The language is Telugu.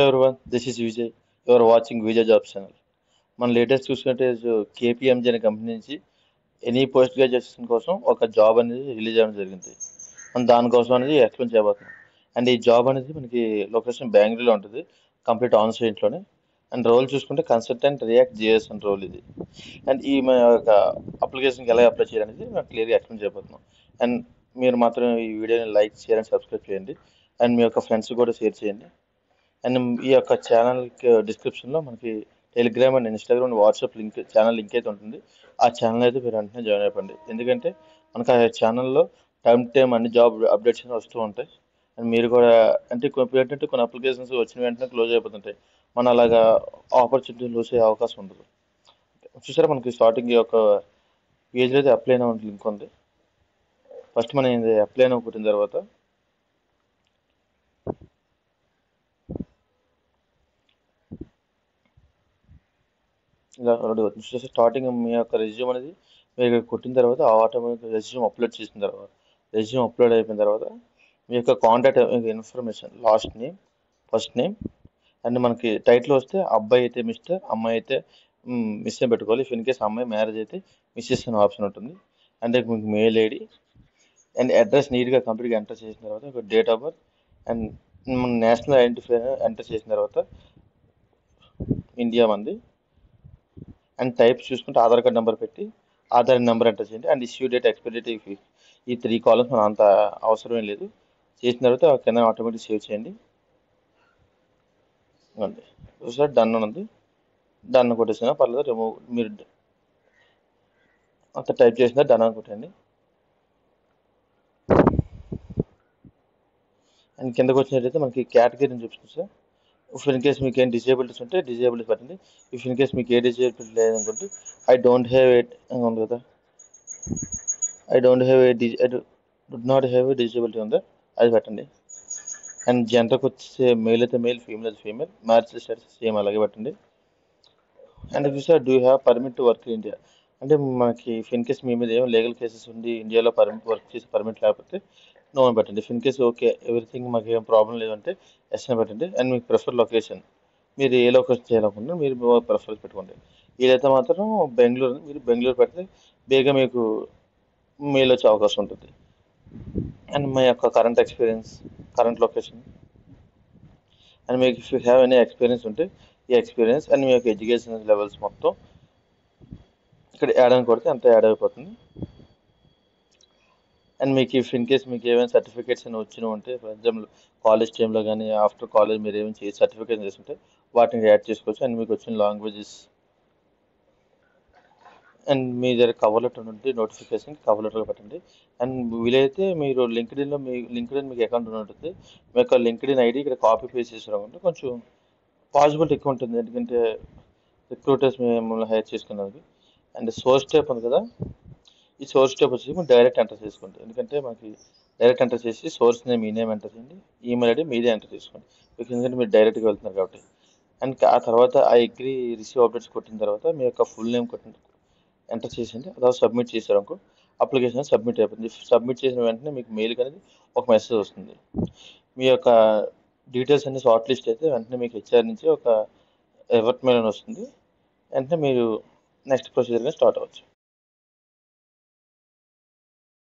Everyone, this is Vijay. You are watching Vijay Jobs channel. మన లేటెస్ట్ చూసుకుంటే కేపీఎంజీ అనే కంపెనీ నుంచి ఎనీ పోస్ట్ గ్రాడ్యుయేషన్ కోసం ఒక జాబ్ అనేది రిలీజ్ అవ్వడం జరిగింది. మనం దానికోసం అనేది ఎక్స్ప్లెయిన్ చేయబోతున్నాం. అండ్ ఈ జాబ్ అనేది మనకి లొకేషన్ బెంగళూరులో ఉంటుంది, కంప్లీట్ ఆన్ సైట్లోనే. అండ్ రోల్ చూసుకుంటే కన్సల్టెంట్ రియాక్ట్ జేఎస్ అనే రోల్ ఇది. అండ్ ఈ మన యొక్క అప్లికేషన్కి ఎలా అప్లై చేయాలనేది మనం క్లియర్గా ఎక్స్ప్లెయిన్ చేయబోతున్నాం. అండ్ మీరు మాత్రం ఈ వీడియోని లైక్ చేయండి, సబ్స్క్రైబ్ చేయండి. అండ్ మీ యొక్క ఫ్రెండ్స్ కూడా షేర్ చేయండి. అండ్ ఈ యొక్క ఛానల్కి డిస్క్రిప్షన్లో మనకి Telegram and Instagram WhatsApp link channel link అయితే ఉంటుంది. ఆ ఛానల్ అయితే మీరు వెంటనే జాయిన్ అయిపోండి. ఎందుకంటే మనకు ఆ ఛానల్లో టైం అన్ని జాబ్ అప్డేట్స్ వస్తూ ఉంటాయి. అండ్ మీరు కూడా అంటే ఏంటంటే కొన్ని అప్లికేషన్స్ వచ్చిన వెంటనే క్లోజ్ అయిపోతుంటాయి. మన అలాగా ఆపర్చునిటీ లూజ్ అయ్యే అవకాశం ఉండదు. చూసారా, మనకి స్టార్టింగ్ యొక్క పేజ్లో అయితే అప్లై అయిన లింక్ ఉంది. ఫస్ట్ మనం అప్లై అయిన కొట్టిన తర్వాత ఇలా చూస్తే స్టార్టింగ్ మీ యొక్క రెజ్యూమ్ అనేది మీరు ఇక్కడ కొట్టిన తర్వాత ఆటోమేటిక్ రెజ్యూమ్ అప్లోడ్ చేసిన తర్వాత రెజ్యూమ్ అప్లోడ్ అయిపోయిన తర్వాత మీ యొక్క contact information last name, first name and మనకి టైటిల్ వస్తే అబ్బాయి అయితే మిస్టర్, అమ్మాయి అయితే మిస్ అని పెట్టుకోవాలి. ఇఫ్ ఇన్ కేస్ అమ్మాయి మ్యారేజ్ అయితే మిస్సెస్ అనే ఆప్షన్ ఉంటుంది. అంటే మీకు మెయిల్ ఐడి అండ్ అడ్రస్ నీట్గా కంప్లీట్గా ఎంటర్ చేసిన తర్వాత ఒక డేట్ ఆఫ్ బర్త్ అండ్ మన నేషనల్ ఐడెంటిఫైర్ ఎంటర్ చేసిన తర్వాత ఇండియా మంది అండ్ టైప్ చూసుకుంటే ఆధార్ కార్డ్ నెంబర్ పెట్టి ఆధార్ నెంబర్ ఎంటర్ చేయండి. And issue date, expiry date, ఈ 3 కాలమ్స్ మనం అంత అవసరమే లేదు. చేసిన తర్వాత కింద ఆటోమేటిక్ సేవ్ చేయండి. అండి చూసారు, డన్ ఉంది. డన్ కొట్టేసినా పర్లేదు, రిమూవ్ మీరు అంత టైప్ చేసినా డన్ అని కొట్టండి. అండ్ కిందకు వచ్చినట్టయితే మనకి కేటగిరీని చూపిస్తుంది సార్. ఇఫ్ ఇన్ కేస్ మీకు ఏం డిజేబిలిటీస్ ఉంటే డిజేబిలిటీస్ పెట్టండి. ఇఫ్ ఇన్ కేస్ మీకు ఏ డిజేబిలిటీ లేదనుకుంటే ఐ డోంట్ హ్యావ్ ఇట్ ఉంది కదా, I do not have a disability ఉందా అది పెట్టండి. అండ్ జెండర్కి వచ్చే మేల్ అయితే మేల్, ఫీమేల్ అయితే ఫీమేల్, మ్యారేజ్ స్టేటస్ సేమ్ అలాగే పెట్టండి. అండ్ చూసారు, do have permit to work in India అంటే మనకి ఇఫ్ ఇన్ కేస్ మీ మీద ఏం లీగల్ కేసెస్ ఉండి ఇండియాలో వర్క్ చేసే పర్మిట్ లేకపోతే నో అని పెట్టండి. If in case okay everything మాకు ఏం ప్రాబ్లం లేదంటే ఎస్ అని పెట్టండి. అండ్ మీకు ప్రిఫర్ లొకేషన్ మీరు ఏ లొకేషన్ చేయాలనుకుంటే మీరు ప్రిఫర్ పెట్టుకోండి. ఇదైతే మాత్రం బెంగళూరు, మీరు బెంగళూరు పెడితే బేగా మీకు మెయిల్ వచ్చే అవకాశం ఉంటుంది. అండ్ మీ యొక్క current experience, current location and మీకు if you have any experience ఉంటే ఈ ఎక్స్పీరియన్స్ అండ్ మీ యొక్క ఎడ్యుకేషన్ లెవెల్స్ మొత్తం ఇక్కడ యాడ్ అని కొడితే అంతా యాడ్ అయిపోతుంది. అండ్ మీకు ఇఫ్ ఇన్ కేస్ మీకు ఏమైనా సర్టిఫికేట్స్ అని వచ్చినవి ఉంటే, ఫర్ ఎగ్జాంపుల్ కాలేజ్ టైంలో కానీ ఆఫ్టర్ కాలేజ్ మీరు ఏమైనా సర్టిఫికేట్ చేస్తుంటే వాటిని యాడ్ చేసుకోవచ్చు. అండ్ మీకు వచ్చిన లాంగ్వేజెస్ అండ్ మీ దగ్గర కవర్ లెటర్ ఉంటే నోటిఫికేషన్ కవర్ లెటర్ పెట్టండి. అండ్ వీలైతే మీరు లింక్డ్ఇన్లో మీకు అకౌంట్ ఉంటుంది, మీ యొక్క లింక్డ్ఇన్ ఐడి ఇక్కడ కాపీ పేస్ట్ చేసారంటే కొంచెం పాసిబిలిటీ ఎక్కువ ఉంటుంది. ఎందుకంటే రిక్రూటర్స్ మిమ్మల్ని హైర్ చేసుకున్నది. అండ్ సోర్స్ టైప్ ఉంది కదా, ఈ సోర్స్ టైప్ వచ్చి మనం డైరెక్ట్ ఎంటర్ చేసుకోండి. ఎందుకంటే మనకి డైరెక్ట్ ఎంటర్ చేసి సోర్స్ నేమ్ మీ నేమ్ ఎంటర్ చేయండి, ఈమెయిల్ ఐడి మీదే ఎంటర్ చేసుకోండి. ఎందుకంటే మీరు డైరెక్ట్గా వెళ్తున్నారు కాబట్టి. అండ్ ఆ తర్వాత ఆ అగ్రీ రిసీవ్ అప్డేట్స్ కొట్టిన తర్వాత మీ యొక్క ఫుల్ నేమ్ ఎంటర్ చేసింది, అలా సబ్మిట్ చేశారు అనుకో అప్లికేషన్ సబ్మిట్ అయిపోతుంది. సబ్మిట్ చేసిన వెంటనే మీకు మెయిల్ అనేది ఒక మెసేజ్ వస్తుంది. మీ యొక్క డీటెయిల్స్ అన్ని షార్ట్ లిస్ట్ అయితే వెంటనే మీకు హెచ్ఆర్ నుంచి ఒక ఎవర్ మెయిల్ అని వస్తుంది. వెంటనే మీరు నెక్స్ట్ ప్రొసీజర్గా స్టార్ట్ అవ్వచ్చు.